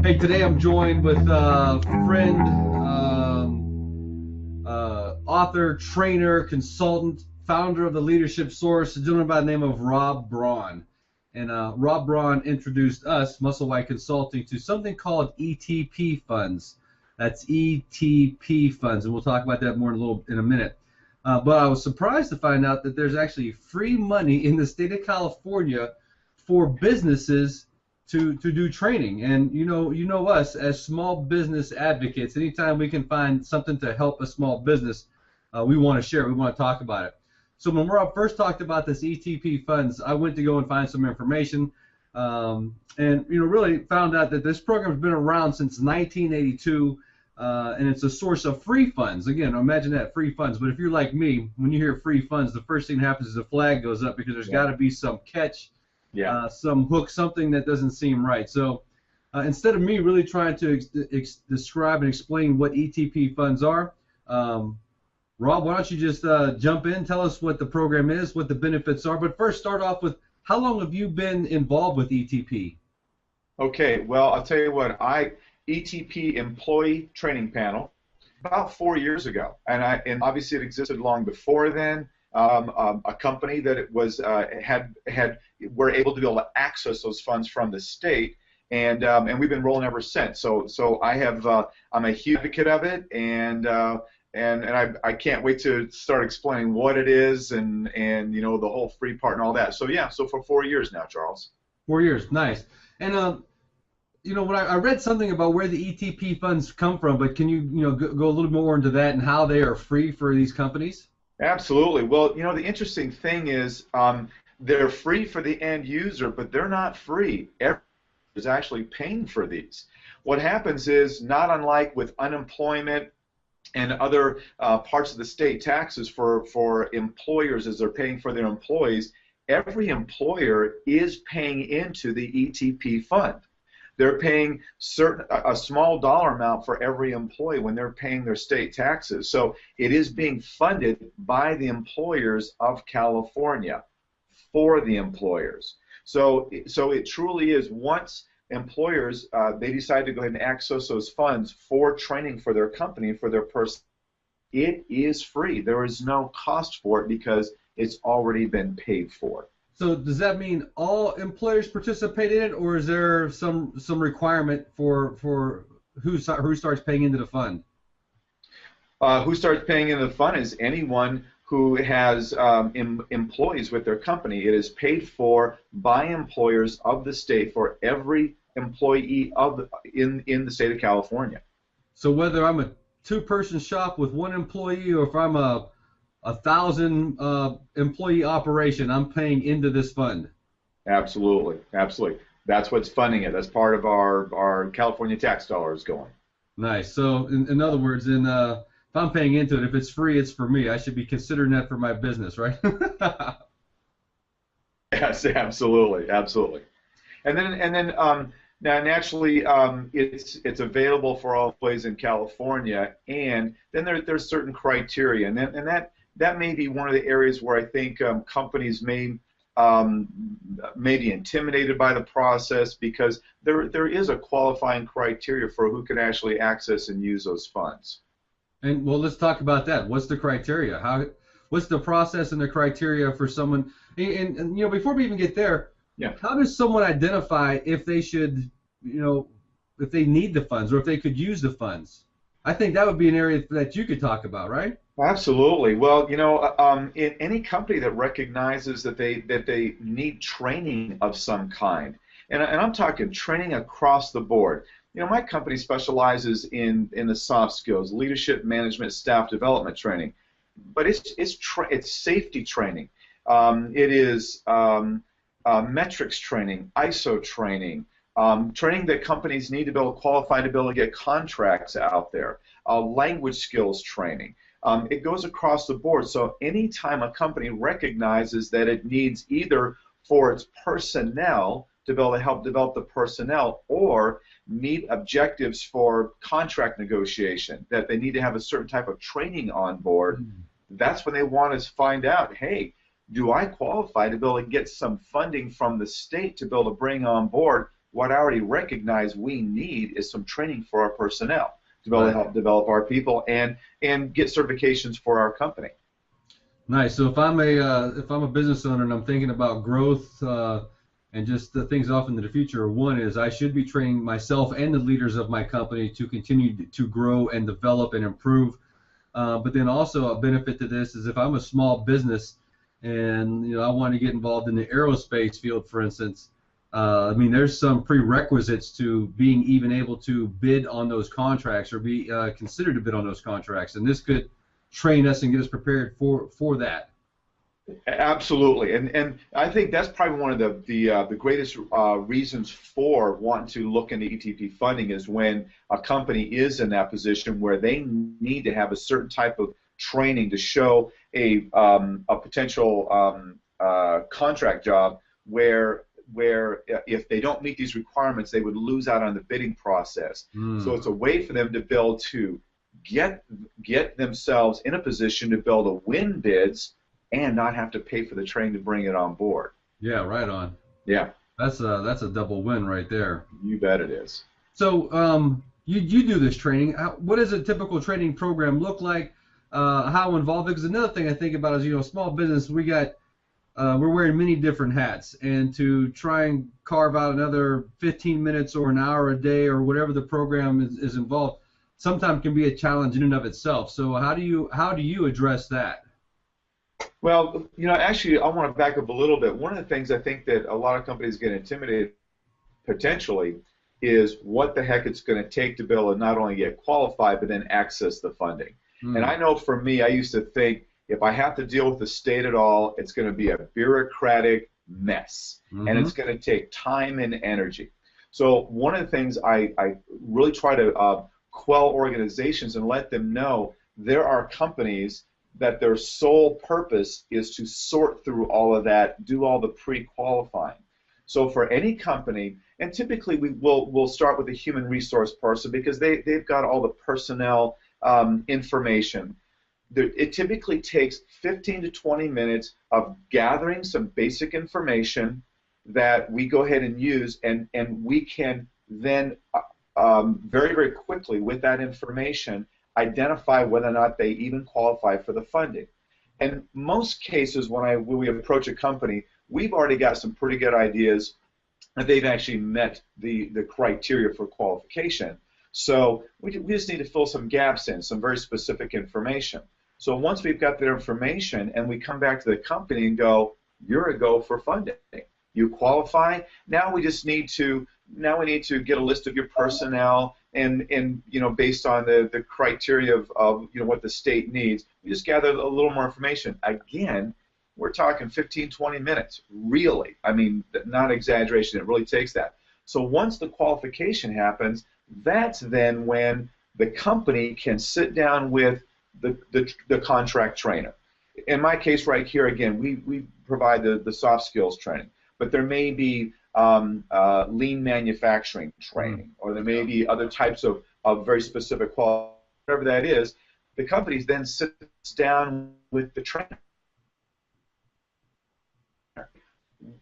Hey, today I'm joined with friend, author, trainer, consultant, founder of the Leadership Source, a gentleman by the name of Rob Braun. And Rob Braun introduced us, Musselwhite Consulting, to something called ETP funds. That's ETP funds, and we'll talk about that more in a minute. But I was surprised to find out that there's actually free money in the state of California for businesses to do training. And you know us as small business advocates, anytime we can find something to help a small business, we want to share it, we want to talk about it. So when Rob first talked about this ETP funds, I went to go and find some information, and really found out that this program has been around since 1982, and it's a source of free funds. Again, imagine that, free funds. But if you're like me, when you hear free funds, the first thing that happens is the flag goes up, because there's got to be some catch, some hook, something that doesn't seem right. So instead of me really trying to describe and explain what ETP funds are, Rob, why don't you just jump in, tell us what the program is, what the benefits are, but first start off with, how long have you been involved with ETP? Okay, well, I'll tell you what, ETP Employee Training Panel, about 4 years ago, and obviously it existed long before then. A company that it was were able to be able to access those funds from the state, and we've been rolling ever since. So I'm a huge advocate of it, and I can't wait to start explaining what it is and the whole free part and all that. So yeah, so for 4 years now, Charles. 4 years, nice. And when I read something about where the ETP funds come from, but can you go a little more into that and how they are free for these companies? Absolutely. Well, the interesting thing is they're free for the end user, but they're not free. Everyone is actually paying for these. What happens is, not unlike with unemployment and other parts of the state taxes for employers as they're paying for their employees, every employer is paying into the ETP fund. They're paying a small dollar amount for every employee when they're paying their state taxes. So it is being funded by the employers of California for the employers. So it truly is, once employers they decide to go ahead and access those funds for training for their company, for their person, it is free. There is no cost for it because it's already been paid for. So does that mean all employers participate in it, or is there some requirement for who starts paying into the fund? Who starts paying into the fund is anyone who has employees with their company. It is paid for by employers of the state for every employee in the state of California. So whether I'm a two-person shop with one employee, or if I'm a 1,000 employee operation, I'm paying into this fund. Absolutely, absolutely. That's what's funding it. That's part of our California tax dollars going. Nice. So in other words, if I'm paying into it, if it's free, it's for me. I should be considering that for my business, right? Yes, absolutely, absolutely. And then now naturally it's available for all employees in California, and then there's certain criteria, and that may be one of the areas where I think companies may be intimidated by the process, because there is a qualifying criteria for who can actually access and use those funds. And well, let's talk about that. What's the criteria? What's the process and the criteria for someone? And before we even get there, how does someone identify if they should, if they need the funds or if they could use the funds? I think that would be an area that you could talk about, right? Absolutely. Well, in any company that recognizes that they need training of some kind, and I'm talking training across the board. My company specializes in the soft skills, leadership, management, staff development training, but it's safety training. It is metrics training, ISO training, training that companies need to be able to qualify to be able to get contracts out there, language skills training. It goes across the board. So anytime a company recognizes that it needs either for its personnel to be able to help develop the personnel, or meet objectives for contract negotiation, that they need to have a certain type of training on board, that's when they want to find out, hey, do I qualify to be able to get some funding from the state to be able to bring on board what I already recognize we need is some training for our personnel to be able to help develop our people and get certifications for our company. Nice. So if I'm a business owner and I'm thinking about growth and just the things off into the future, one is I should be training myself and the leaders of my company to continue to grow and develop and improve. But then also a benefit to this is if I'm a small business and I want to get involved in the aerospace field, for instance, I mean there's some prerequisites to being even able to bid on those contracts or be considered to bid on those contracts, and this could train us and get us prepared for that. Absolutely, and I think that's probably one of the greatest reasons for wanting to look into ETP funding is when a company is in that position where they need to have a certain type of training to show a potential contract job where if they don't meet these requirements, they would lose out on the bidding process. So it's a way for them to be able to get themselves in a position to be able to win bids and not have to pay for the training to bring it on board. Yeah, right on. Yeah. That's a double win right there. You bet it is. So you do this training. What does a typical training program look like? How involved? Because another thing I think about is small business. We're wearing many different hats, and to try and carve out another 15 minutes or an hour a day or whatever the program is involved, sometimes can be a challenge in and of itself. So how do you address that? Well, actually, I want to back up a little bit. One of the things I think that a lot of companies get intimidated potentially is what the heck it's going to take to be able to not only get qualified but then access the funding. And I know for me, I used to think if I have to deal with the state at all, it's going to be a bureaucratic mess, and it's going to take time and energy. So one of the things I really try to quell organizations and let them know there are companies that their sole purpose is to sort through all of that, do all the pre-qualifying. So for any company, and typically we'll start with the human resource person because they've got all the personnel information. It typically takes 15 to 20 minutes of gathering some basic information that we go ahead and use, and we can then very, very quickly with that information identify whether or not they even qualify for the funding. In most cases, when we approach a company, we've already got some pretty good ideas that they've actually met the criteria for qualification. So we just need to fill some gaps in, some very specific information. So once we've got their information and we come back to the company and go, you're a go for funding. You qualify. Now we need to get a list of your personnel and based on the criteria of what the state needs, we just gather a little more information. Again, we're talking 15, 20 minutes, really. I mean, not exaggeration, it really takes that. So once the qualification happens, that's then when the company can sit down with the contract trainer. In my case right here, again, we provide the soft skills training, but there may be lean manufacturing training, or there may be other types of very specific quality, whatever that is. The company then sits down with the trainer.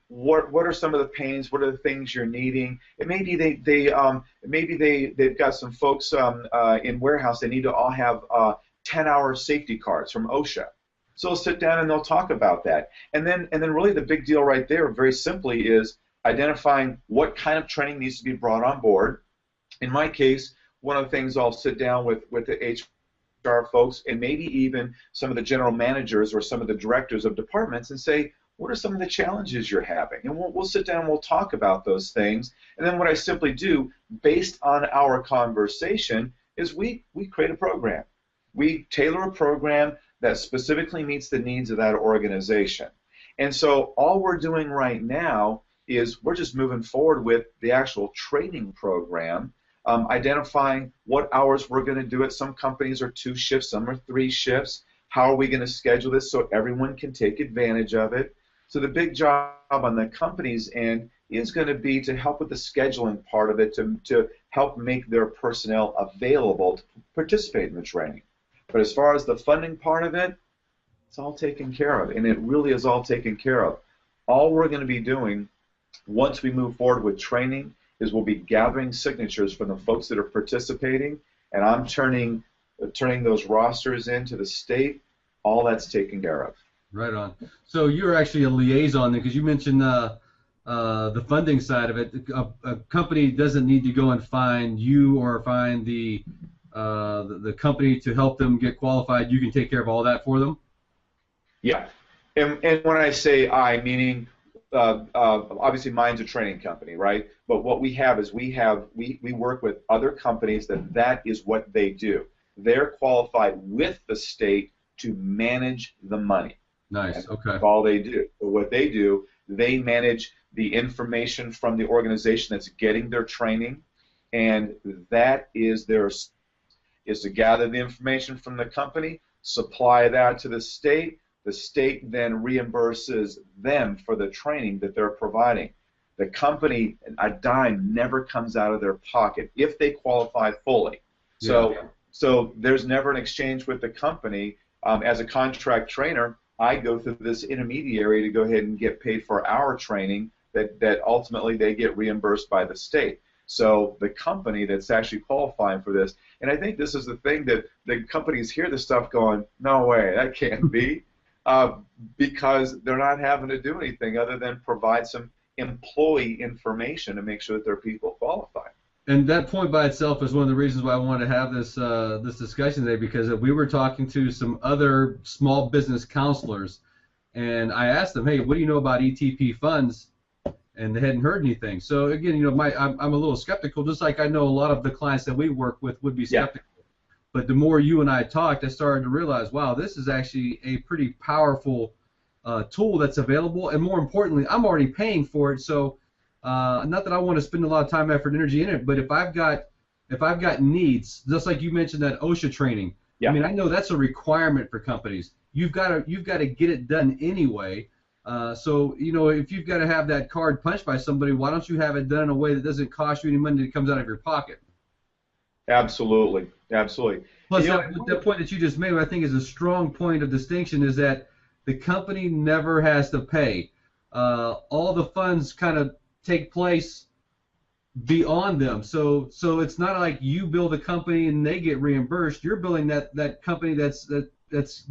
What are some of the pains? What are the things you're needing? It may be they've got some folks in warehouse. They need to all have 10-hour safety cards from OSHA. So they'll sit down and they'll talk about that. And then really the big deal right there, very simply, is identifying what kind of training needs to be brought on board. In my case, one of the things I'll sit down with the HR folks and maybe even some of the general managers or some of the directors of departments and say, what are some of the challenges you're having? And we'll sit down and we'll talk about those things. And then what I simply do, based on our conversation, is we create a program. We tailor a program that specifically meets the needs of that organization. And so all we're doing right now is we're just moving forward with the actual training program, identifying what hours we're going to do it. Some companies are 2 shifts, some are 3 shifts. How are we going to schedule this so everyone can take advantage of it? So the big job on the company's end is going to be to help with the scheduling part of it, to help make their personnel available to participate in the training. But as far as the funding part of it, it's all taken care of, and it really is all taken care of. All we're going to be doing once we move forward with training is we'll be gathering signatures from the folks that are participating, and I'm turning those rosters into the state. All that's taken care of. Right on. So you're actually a liaison because you mentioned the funding side of it. A company doesn't need to go and find you or find the company to help them get qualified. You can take care of all that for them. Yeah, and when I say meaning obviously mine's a training company, right? But what we have is we work with other companies that is what they do. They're qualified with the state to manage the money. Nice. Okay. That's all they do. But what they do, they manage the information from the organization that's getting their training, and that is to gather the information from the company, supply that to the state. The state then reimburses them for the training that they're providing. The company, a dime never comes out of their pocket if they qualify fully. So there's never an exchange with the company. As a contract trainer, I go through this intermediary to go ahead and get paid for our training that ultimately they get reimbursed by the state. So the company that's actually qualifying for this, and I think this is the thing that the companies hear this stuff going, no way, that can't be, because they're not having to do anything other than provide some employee information to make sure that their people qualify. And that point by itself is one of the reasons why I wanted to have this this discussion today, because we were talking to some other small business counselors, and I asked them, hey, what do you know about ETP funds? And they hadn't heard anything. So again, you know, I'm a little skeptical, just like I know a lot of the clients that we work with would be skeptical. Yeah. But the more you and I talked, I started to realize, wow, this is actually a pretty powerful tool that's available, and more importantly, I'm already paying for it. So not that I want to spend a lot of time, effort, and energy in it, but if I've got needs, just like you mentioned that OSHA training, yeah. I mean, I know that's a requirement for companies. You've got to get it done anyway. So you know, if you've got to have that card punched by somebody, why don't you have it done in a way that doesn't cost you any money that comes out of your pocket? Absolutely, absolutely. Plus, that point that you just made, I think, is a strong point of distinction, is that the company never has to pay. All the funds kind of take place beyond them. So it's not like you build a company and they get reimbursed. You're building that company that's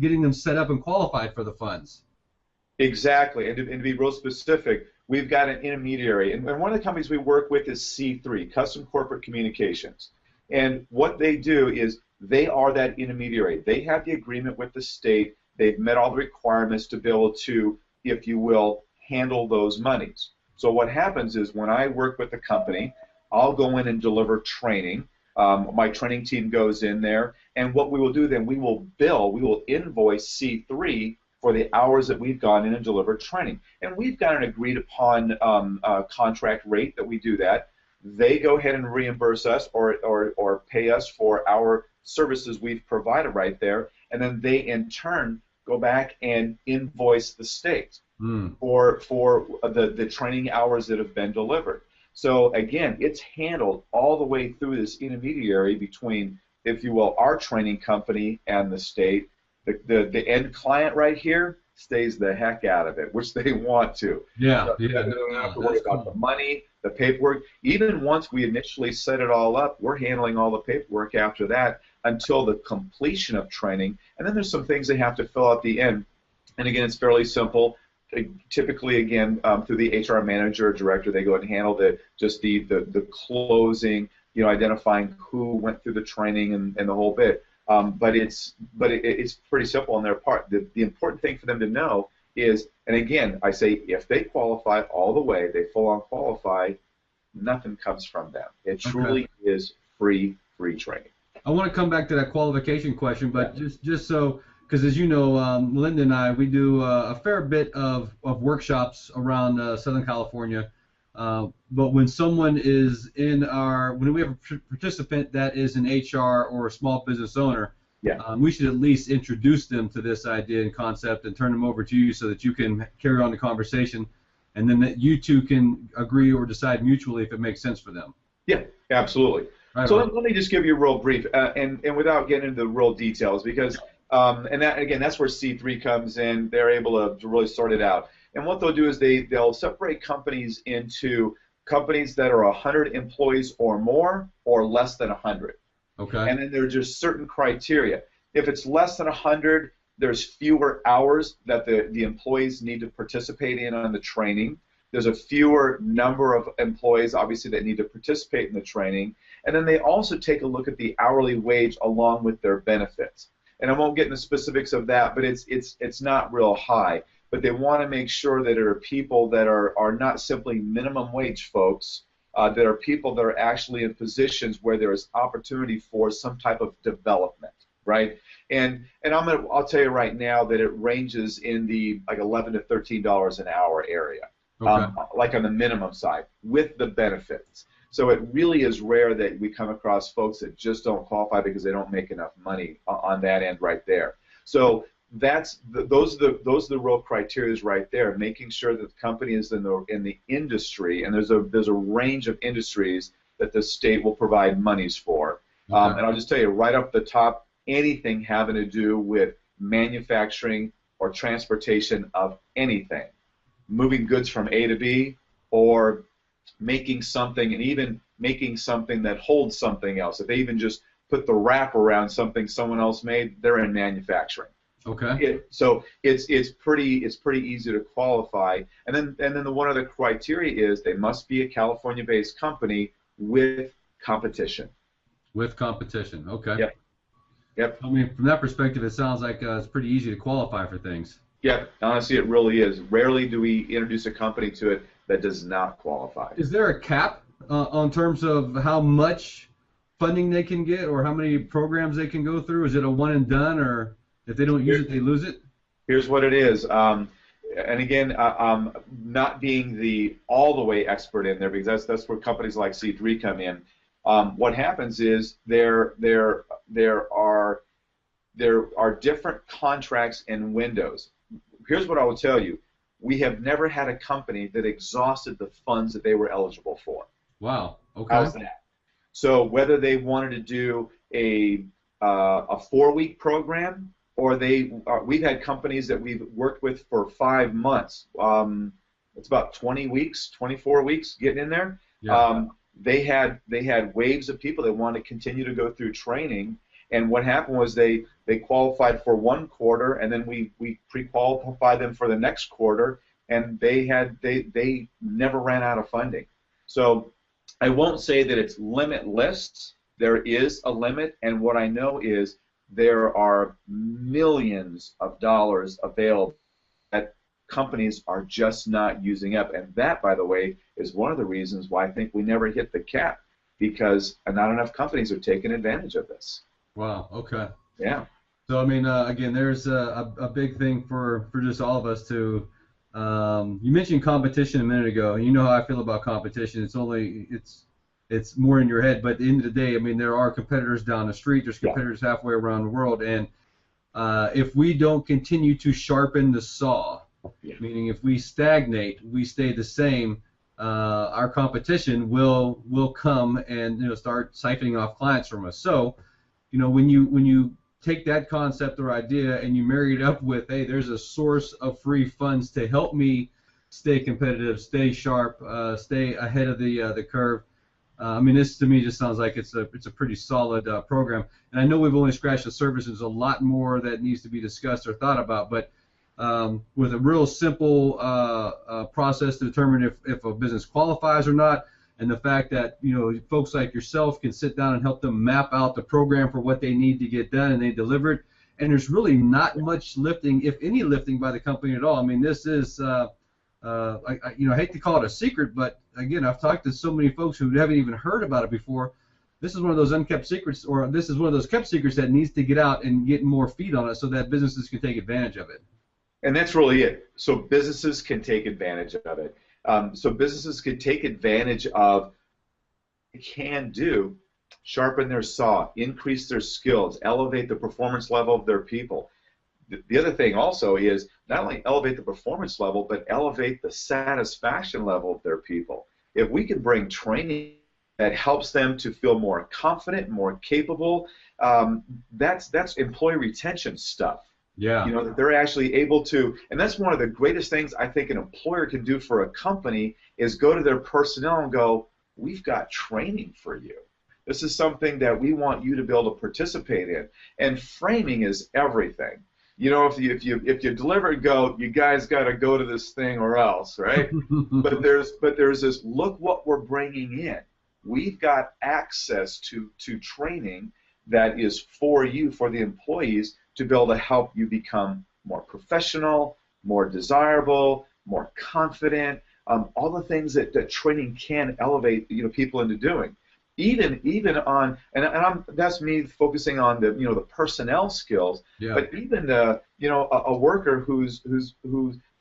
getting them set up and qualified for the funds. Exactly. And to be real specific, we've got an intermediary. And one of the companies we work with is C3, Custom Corporate Communications. And what they do is they are that intermediary. They have the agreement with the state. They've met all the requirements to be able to, if you will, handle those monies. So what happens is when I work with the company, I'll go in and deliver training. My training team goes in there, and what we will do then, we will invoice C3 for the hours that we've gone in and delivered training. And we've got an agreed upon contract rate that we do that. They go ahead and reimburse us or pay us for our services we've provided right there, and then they in turn go back and invoice the state for the training hours that have been delivered. So again, it's handled all the way through this intermediary between, if you will, our training company and the state. The end client right here stays the heck out of it, which they want to. Yeah, so they don't have to worry about the money, the paperwork. Even once we initially set it all up, we're handling all the paperwork after that until the completion of training. And then there's some things they have to fill out at the end. And again, it's fairly simple. Typically, again, through the HR manager or director, they go and handle the closing, you know, identifying who went through the training and the whole bit. But it's pretty simple on their part. The important thing for them to know is, and again, I say if they qualify all the way, they full on qualify, nothing comes from them. It truly is free training. I want to come back to that qualification question, but just so, because as you know, Linda and I, we do a fair bit of workshops around Southern California. But when someone is when we have a participant that is an HR or a small business owner, we should at least introduce them to this idea and concept and turn them over to you so that you can carry on the conversation, and then that you two can agree or decide mutually if it makes sense for them. Yeah, absolutely. Right, so let me just give you a real brief, and without getting into the real details, because and that again, that's where C3 comes in. They're able to really sort it out. And what they'll do is they'll separate companies into companies that are 100 employees or more, or less than 100. Okay. And then there are just certain criteria. If it's less than 100, there's fewer hours that the employees need to participate in on the training. There's a fewer number of employees, obviously, that need to participate in the training. And then they also take a look at the hourly wage along with their benefits. And I won't get into specifics of that, but it's not real high. But they want to make sure that there are people that are not simply minimum wage folks, that are people that are actually in positions where there is opportunity for some type of development, right? And I'll tell you right now that it ranges in the like $11 to $13 an hour area, Okay. like on the minimum side with the benefits. So it really is rare that we come across folks that just don't qualify because they don't make enough money on that end right there. So those are the real criteria right there, making sure that the company is in the industry, and there's a range of industries that the state will provide monies for. Okay. And I'll just tell you right up the top, anything having to do with manufacturing or transportation of anything, moving goods from A to B, or making something, and even making something that holds something else. If they even just put the wrap around something someone else made, they're in manufacturing. Okay. So it's pretty easy to qualify. And then the one other criteria is they must be a California-based company with competition. With competition. Okay. Yep. Yep. I mean, from that perspective, it sounds like it's pretty easy to qualify for things. Yeah, honestly, it really is. Rarely do we introduce a company to it that does not qualify. Is there a cap on terms of how much funding they can get, or how many programs they can go through? Is it a one and done, or if they don't use it, they lose it? Here's what it is. And again, not being the all the way expert in there, because that's where companies like C3 come in. What happens is there are different contracts and windows. Here's what I will tell you. We have never had a company that exhausted the funds that they were eligible for. Wow. Okay. How's that? So whether they wanted to do a 4-week program, or we've had companies that we've worked with for 5 months. It's about 20 weeks, 24 weeks getting in there. Yeah. They had waves of people that wanted to continue to go through training. And what happened was they qualified for one quarter, and then we pre-qualified them for the next quarter, and they never ran out of funding. So I won't say that it's limitless. There is a limit, and what I know is there are millions of dollars available that companies are just not using up. And that, by the way, is one of the reasons why I think we never hit the cap, because not enough companies are taking advantage of this. Wow. Okay. Yeah. So I mean, again, there's a big thing for just all of us to. You mentioned competition a minute ago, and you know how I feel about competition. It's more in your head, but at the end of the day, I mean, there are competitors down the street. There's competitors halfway around the world, and if we don't continue to sharpen the saw, meaning if we stagnate, we stay the same, our competition will come and start siphoning off clients from us. So, when you take that concept or idea and you marry it up with, hey, there's a source of free funds to help me stay competitive, stay sharp, stay ahead of the curve. I mean, this to me just sounds like it's a pretty solid program. And I know we've only scratched the surface. There's a lot more that needs to be discussed or thought about. But with a real simple process to determine if a business qualifies or not, and the fact that folks like yourself can sit down and help them map out the program for what they need to get done, and they deliver it. And there's really not much lifting, if any lifting, by the company at all. I mean, this is I hate to call it a secret, but again, I've talked to so many folks who haven't even heard about it before. This is one of those unkept secrets, or this is one of those kept secrets that needs to get out and get more feet on it so that businesses can take advantage of it. And that's really it. So businesses can take advantage of it. So businesses can take advantage of what they can do, sharpen their saw, increase their skills, elevate the performance level of their people. The other thing also is not only elevate the performance level, but elevate the satisfaction level of their people. If we can bring training that helps them to feel more confident, more capable, that's employee retention stuff. Yeah. That they're actually able to, and that's one of the greatest things I think an employer can do for a company is go to their personnel and go, we've got training for you. This is something that we want you to be able to participate in. And framing is everything. If you deliver and go, you guys got to go to this thing or else, right? but there's this, look what we're bringing in. We've got access to training that is for you, for the employees, to be able to help you become more professional, more desirable, more confident, all the things that training can elevate people into doing. Even on, that's me focusing on the personnel skills. Yeah. But even a worker who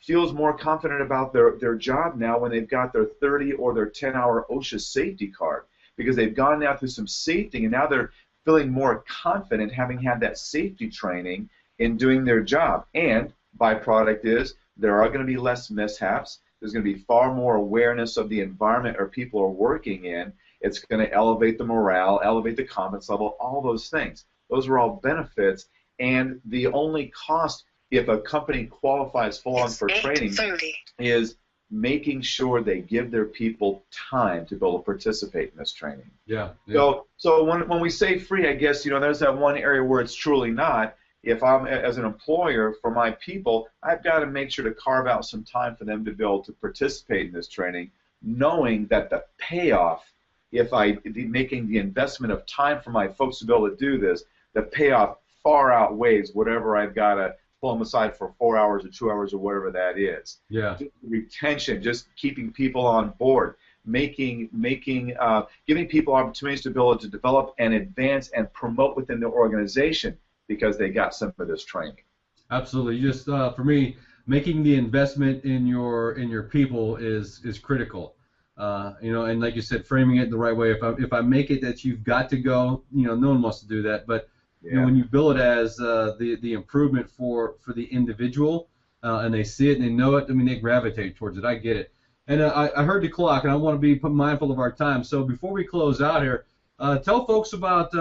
feels more confident about their job now when they've got their 30 or their 10-hour OSHA safety card, because they've gone now through some safety and now they're feeling more confident having had that safety training in doing their job. And byproduct is there are going to be less mishaps. There's going to be far more awareness of the environment or people are working in. It's going to elevate the morale, elevate the confidence level, all those things. Those are all benefits. And the only cost if a company qualifies full-on for training is making sure they give their people time to be able to participate in this training. Yeah. So when we say free, I guess there's that one area where it's truly not. If I'm as an employer for my people, I've got to make sure to carve out some time for them to be able to participate in this training, knowing that the payoff, if making the investment of time for my folks to be able to do this, the payoff far outweighs whatever I've got to pull them aside for 4 hours or 2 hours or whatever that is. Yeah. Just retention, just keeping people on board, giving people opportunities to be able to develop and advance and promote within the organization because they got some of this training. Absolutely. Just for me, making the investment in your people is critical. And like you said, framing it the right way. If I make it that you've got to go, no one wants to do that. But when you bill it as the improvement for the individual, and they see it and they know it, they gravitate towards it. I get it. And I heard the clock, and I want to be mindful of our time. So before we close out here, tell folks about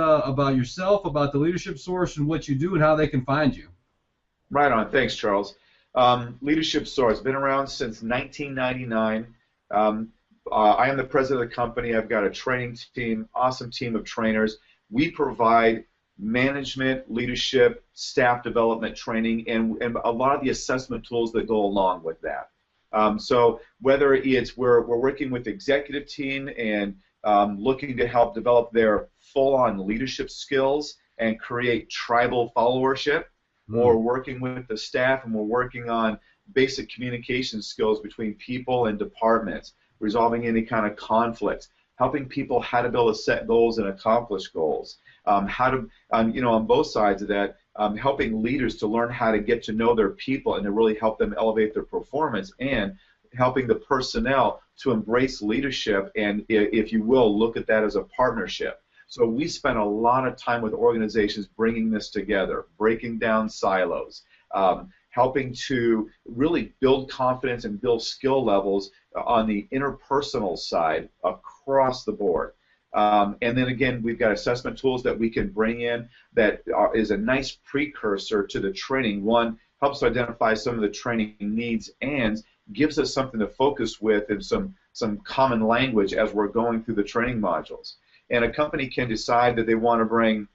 yourself, about the Leadership Source, and what you do, and how they can find you. Right on. Thanks, Charles. Leadership Source, been around since 1999. I am the president of the company. I've got a training team, awesome team of trainers. We provide management, leadership, staff development training, and a lot of the assessment tools that go along with that. So whether it's we're working with the executive team and looking to help develop their full-on leadership skills and create tribal followership, or working with the staff and we're working on basic communication skills between people and departments, resolving any kind of conflicts, helping people how to be able to set goals and accomplish goals, how to, on both sides of that, helping leaders to learn how to get to know their people and to really help them elevate their performance, and helping the personnel to embrace leadership and, if you will, look at that as a partnership. So we spend a lot of time with organizations bringing this together, breaking down silos, helping to really build confidence and build skill levels on the interpersonal side across the board. And then again, we've got assessment tools that we can bring in that is a nice precursor to the training. One, helps to identify some of the training needs and gives us something to focus with and some common language as we're going through the training modules. And a company can decide that they want to bring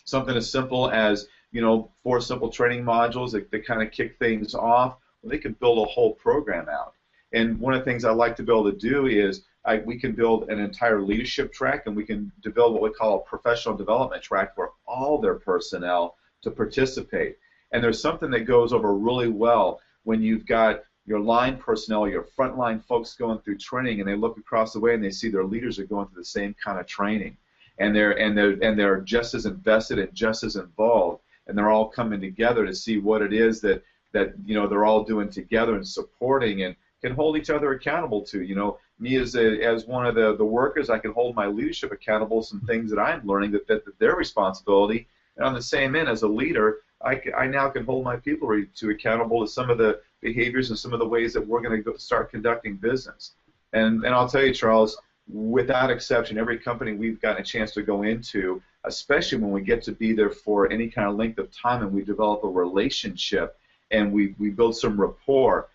something as simple as 4 simple training modules that kind of kick things off. Well, they can build a whole program out. And one of the things I like to be able to do is we can build an entire leadership track, and we can develop what we call a professional development track for all their personnel to participate. And there's something that goes over really well when you've got your line personnel, your frontline folks going through training, and they look across the way and they see their leaders are going through the same kind of training, and they're just as invested and just as involved, and they're all coming together to see what it is that they're all doing together and supporting and can hold each other accountable to. Me as one of the workers, I can hold my leadership accountable to some things that I'm learning that their responsibility, and on the same end, as a leader, I now can hold my people to accountable to some of the behaviors and some of the ways that we're going to start conducting business. And I'll tell you, Charles, without exception, every company we've gotten a chance to go into, especially when we get to be there for any kind of length of time and we develop a relationship and we build some rapport,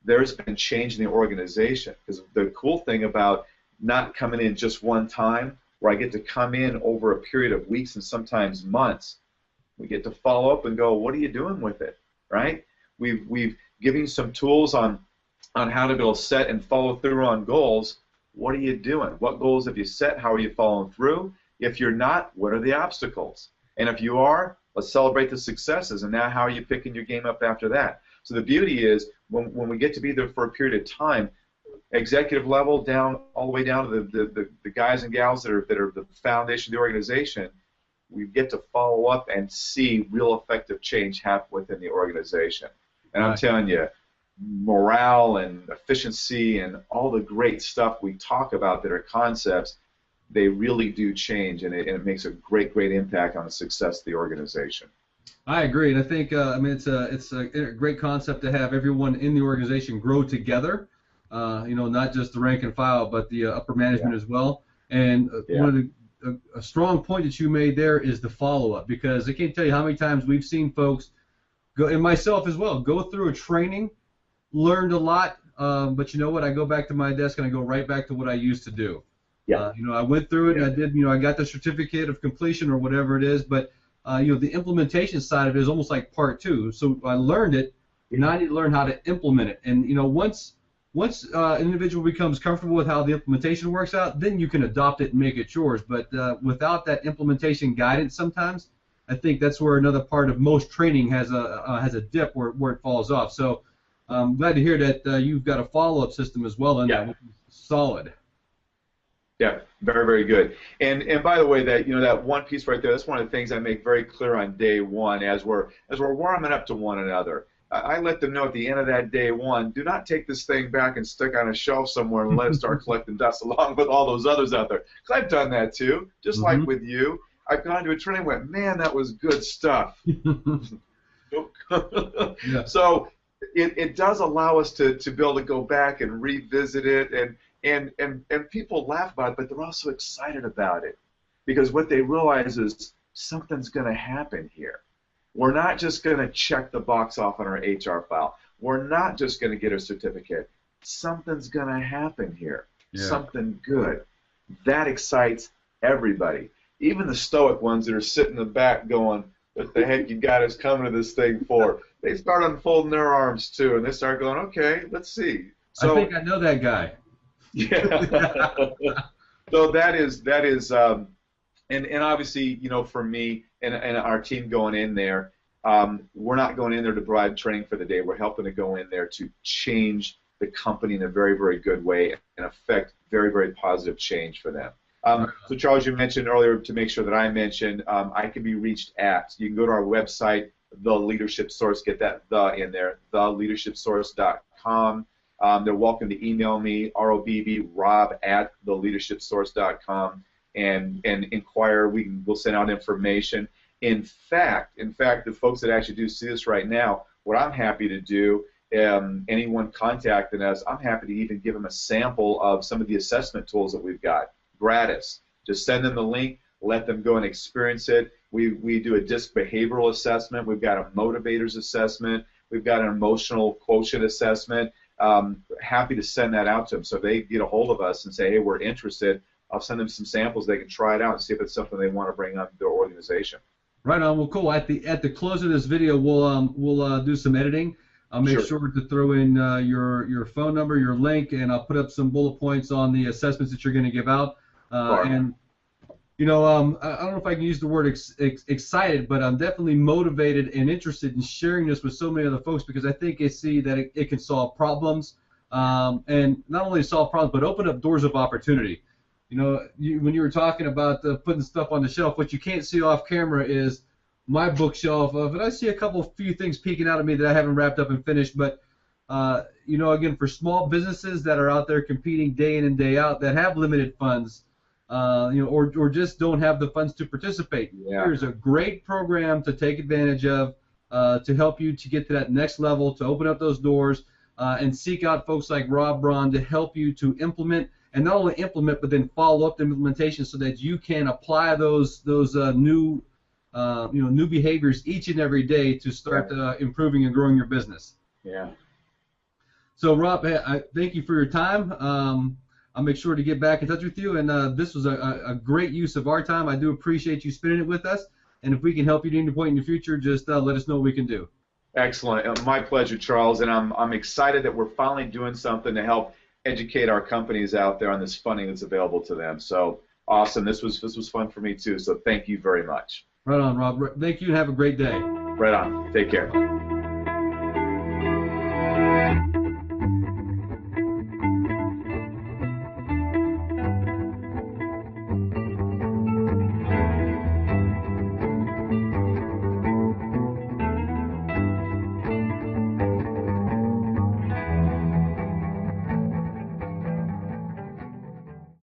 there's been change in the organization. Because the cool thing about not coming in just one time, where I get to come in over a period of weeks and sometimes months, we get to follow up and go, what are you doing with it, right? We've given you some tools on how to be able to set and follow through on goals. What are you doing? What goals have you set? How are you following through? If you're not, what are the obstacles? And if you are, let's celebrate the successes. And now how are you picking your game up after that? So the beauty is when we get to be there for a period of time, executive level down all the way down to the guys and gals that are the foundation of the organization, we get to follow up and see real effective change happen within the organization. And I'm telling you, morale and efficiency and all the great stuff we talk about that are concepts, they really do change, and it makes a great impact on the success of the organization. I agree, and I think I mean it's a great concept to have everyone in the organization grow together. Not just the rank and file, but the upper management as well. And one of a strong point that you made there is the follow-up, because I can't tell you how many times we've seen folks go, and myself as well, go through a training, learned a lot, but you know what? I go back to my desk and I go right back to what I used to do. Yeah. I went through it and I did. I got the certificate of completion or whatever it is, but the implementation side of it is almost like part two. So I learned it, and now I need to learn how to implement it. And once an individual becomes comfortable with how the implementation works out, then you can adopt it and make it yours. But without that implementation guidance, sometimes I think that's where another part of most training has a dip where it falls off. So I'm glad to hear that you've got a follow-up system as well in that, which is solid. Yeah, very, very good. And by the way, that one piece right there, that's one of the things I make very clear on day one as we're warming up to one another. I let them know at the end of that day one, do not take this thing back and stick on a shelf somewhere and let it start collecting dust along with all those others out there. Because I've done that too, just like with you. I've gone to a training and went, man, that was good stuff. So it does allow us to be able to go back and revisit it, and people laugh about it, but they're also excited about it, because what they realize is something's going to happen here. We're not just going to check the box off on our HR file. We're not just going to get a certificate. Something's going to happen here. Something good. That excites everybody. Even the stoic ones that are sitting in the back going, what the heck you got us coming to this thing for? They start unfolding their arms too, and they start going, okay, let's see. So, I think I know that guy. Yeah. So that is, and obviously, for me and our team going in there, we're not going in there to provide training for the day. We're helping to go in there to change the company in a very, very good way and affect very, very positive change for them. So Charles, you mentioned earlier, to make sure that I mentioned, I can be reached at, you can go to our website, The Leadership Source, get that "the" in there, theleadershipsource.com. They're welcome to email me, rob@theleadershipsource.com, and inquire. We'll send out information. In fact, the folks that actually do see this right now, what I'm happy to do, anyone contacting us, I'm happy to even give them a sample of some of the assessment tools that we've got, gratis. Just send them the link, let them go and experience it. We do a DISC behavioral assessment. We've got a motivators assessment. We've got an emotional quotient assessment. Happy to send that out to them. So they get a hold of us and say, hey, we're interested. I'll send them some samples. They can try it out and see if it's something they want to bring up to their organization. Right on. Well, cool. At the close of this video, we'll do some editing. I'll make sure to throw in your phone number, your link, and I'll put up some bullet points on the assessments that you're going to give out. And I don't know if I can use the word excited, but I'm definitely motivated and interested in sharing this with so many other folks, because I think they see that it can solve problems, and not only solve problems, but open up doors of opportunity. When you were talking about putting stuff on the shelf, what you can't see off camera is my bookshelf and I see a few things peeking out at me that I haven't wrapped up and finished. But again, for small businesses that are out there competing day in and day out, that have limited funds, or just don't have the funds to participate, here's a great program to take advantage of, to help you to get to that next level, to open up those doors, and seek out folks like Rob Braun to help you to implement and not only implement, but then follow up the implementation so that you can apply those new new behaviors each and every day to start improving and growing your business. Yeah. So Rob, I thank you for your time. I'll make sure to get back in touch with you, and this was a great use of our time. I do appreciate you spending it with us, and if we can help you at any point in the future, just let us know what we can do. Excellent. My pleasure, Charles, and I'm excited that we're finally doing something to help educate our companies out there on this funding that's available to them. So awesome. This was fun for me too, so thank you very much. Right on, Rob. Thank you, and have a great day. Right on. Take care.